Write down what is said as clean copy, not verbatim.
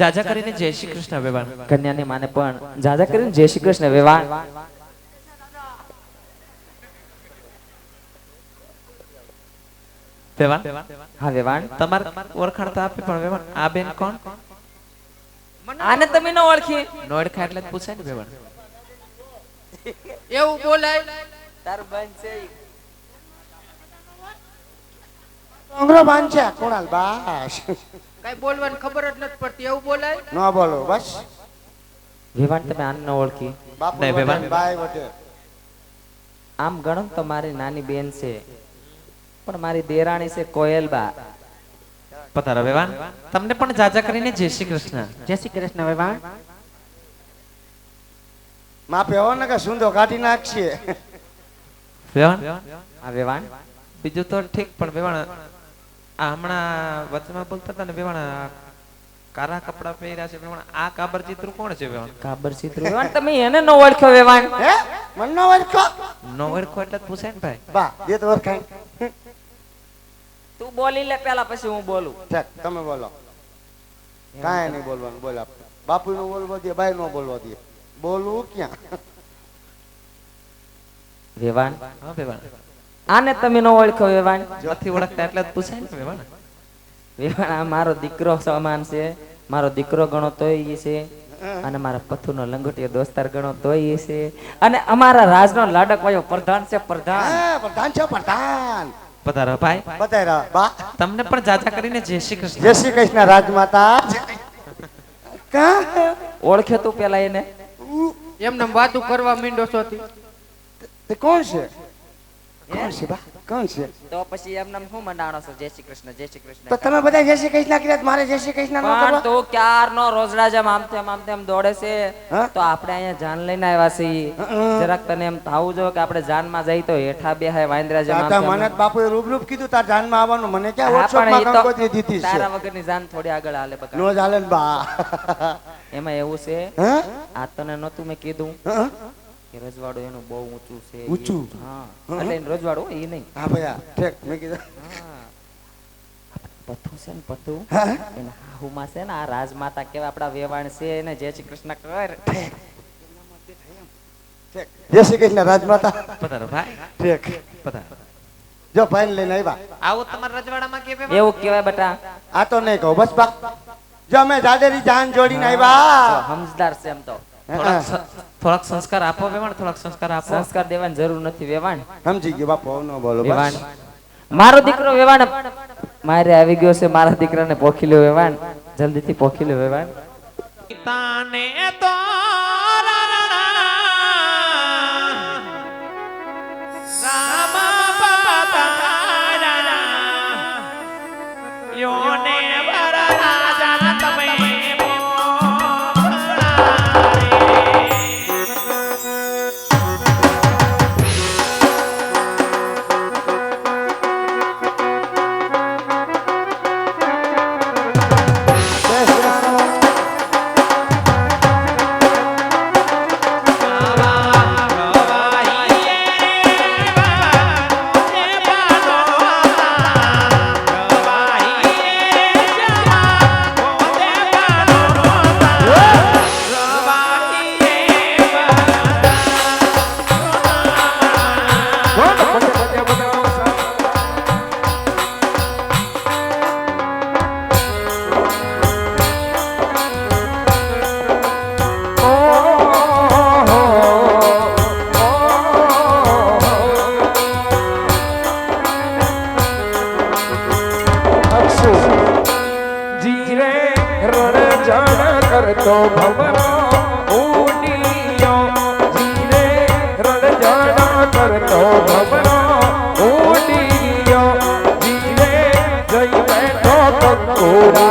જાજા કરીને જય શ્રી કૃષ્ણ વેવાણ. કન્યાની માને પણ જાજા કરીને જય શ્રી કૃષ્ણ વેવાણ. વેવાણ હા વેવાણ, તમાર ઓળખાણ તો આપી પણ વેવાણ આ બેન કોણ? આને તમે ન ઓળખી? નો ઓળખા એટલે પૂછાય ને વેવાણ. એવું બોલાય તાર બેન છે અંગ્રો બાંધ્યા કોણાલ બાસ કઈ બોલવાની ખબર જ નથી પડતી, એવું બોલાય? ન બોલો બસ. વેવાણ તમે આને ન ઓળખી? બાપુ નહીં, વટે, વેવાણ. બાઈ વટે. આમ ગણો તો મારી નાની બેન છે, પણ મારી દેરાણી છે કોયલબા. પધારો વેવાણ. તમને પણ જાજા કરીને જય શ્રી કૃષ્ણ. જય શ્રી કૃષ્ણ વેવાણ. માપે હો ને કે સુંદો કાઢી નાખશે. વેવાણ હા વેવાણ, બીજું તો ઠીક પણ વેવાણ આ હમણાં વચમાં બોલતા હતા ને વેવાણ આ કારા કપડા પહેર્યા છે વેવાણ, આ કાબર ચિત્ર કોણ છે વેવાણ? કાબર ચિત્ર વેવાણ, તમે એને ન ઓળખ્યો વેવાણ? હે મન નો વળખો નો ઓળખો એટલે જ પૂછાય ને ભાઈ. બા દે તો વરખાય. તું બોલી લે પેલા, પછી હું બોલું. ઠીક તમે બોલો. કાંઈ નહીં બોલવાનું, બોલ આપ. બાપુ નું બોલવા દે, બાઈ નો બોલવા દે. બોલવું ક્યાં? વેવાણ, હા વેવાણ. આને તમે ન ઓળખ્યો વેવાણ? નથી ઓળખતા એટલે જ પૂછાય ને વેવાણ. વેવાણ આ મારો દીકરો સમાન છે, મારો દીકરો ગણો તોય ઈ છે, અને મારા પથુનો લંગોટિયો દોસ્તાર ગણો તોય ઈ છે, અને અમારા રાજનો લાડક વાયો પ્રધાન છે, પ્રધાન. હા પ્રધાન છો પ્રધાન. પધારો ભાઈ. બતાય બા. તમને પણ જાજા કરીને જય શ્રી કૃષ્ણ. જય શ્રી કૃષ્ણ રાજમાતા. કા ઓળખ્યો તું પેલા એને? એમને વાતું કરવા માંડ્યો છો તી. તે કોણ છે? કોણ છે બા? કોણ છે? તો પછી એમને હું મંડાણો છો જય શ્રી કૃષ્ણ જય શ્રી કૃષ્ણ? તો તમે બધા જય શ્રી કૃષ્ણ કર્યા, મારે જય શ્રી કૃષ્ણ ન પણ કરવા? તું ક્યારનો રોજડા જેમ આમ તેમ દોડે છે, હા? તો આપણે અહીંયા જાન લઈને આવ્યા છીએ. જરાક તને એમ થાવું જો કે આપણે જાનમાં જઈ તો હેઠા બેહાય વાંદરા જેમ આમ તાતા તેમ. મને જ બાપુએ રૂબરૂપ કીધું તાર જાનમાં આવવાનું, મને ક્યાં હા, પણ વર્કશોપમાં ઈ તો કંકોત્રી દીધી છે. તારા વગરની જાન થોડી આગળ હાલે બકા. નો ચાલે ને બા. એમાં એવું છે, હે? આ તને નતું મેં કીધું હા? કે રજવાડું એનું બહુ ઊંચું છે. ઊંચું? હા, એટલે એનું રજવાડું હોય ઈ નહીં. હા ભૈયા ઠેક મેં કીધું. હા. પથ્થું છે ને પથ્થું, હા? એના હાહુમાં છે ને આ રાજમાતા કેવા આપડા વેવાણ છે, એને જય શ્રી કૃષ્ણ કર. ઠેક. જય શ્રી કૃષ્ણ રાજમાતા. પધારો ભાઈ. ઠેક. પધારો. જો ભાઈ લઈને આવ્યા. આવો તમારા રજવાડામાં કે વેવાણ? એવું કેવાય બેટા, આ તો નહીં કહું બસ બા. જો અમે જાડેરી જાન જોડીને આવ્યા. સમજદાર છે એમ તો. થોડાક સંસ્કાર આપો વેવાણ, થોડાક સંસ્કાર આપો. સંસ્કાર દેવાની જરૂર નથી વેવાણ. સમજી ગયો બાપુ, હવે ન બોલો વેવાણ, બસ. મારો દીકરો વેવાણ મારે આવી ગયો છે, મારા દીકરાને પોખી લ્યો વેવાણ, જલ્દીથી પોખી લ્યો વેવાણ. તાને તો યોને વરરાજા તમે કરતો ભવરો ઉડિયો, જીરે રણજણ કરતો ભવરો ઉડિયો, જીરે જઈ બેઠો કંકુરા.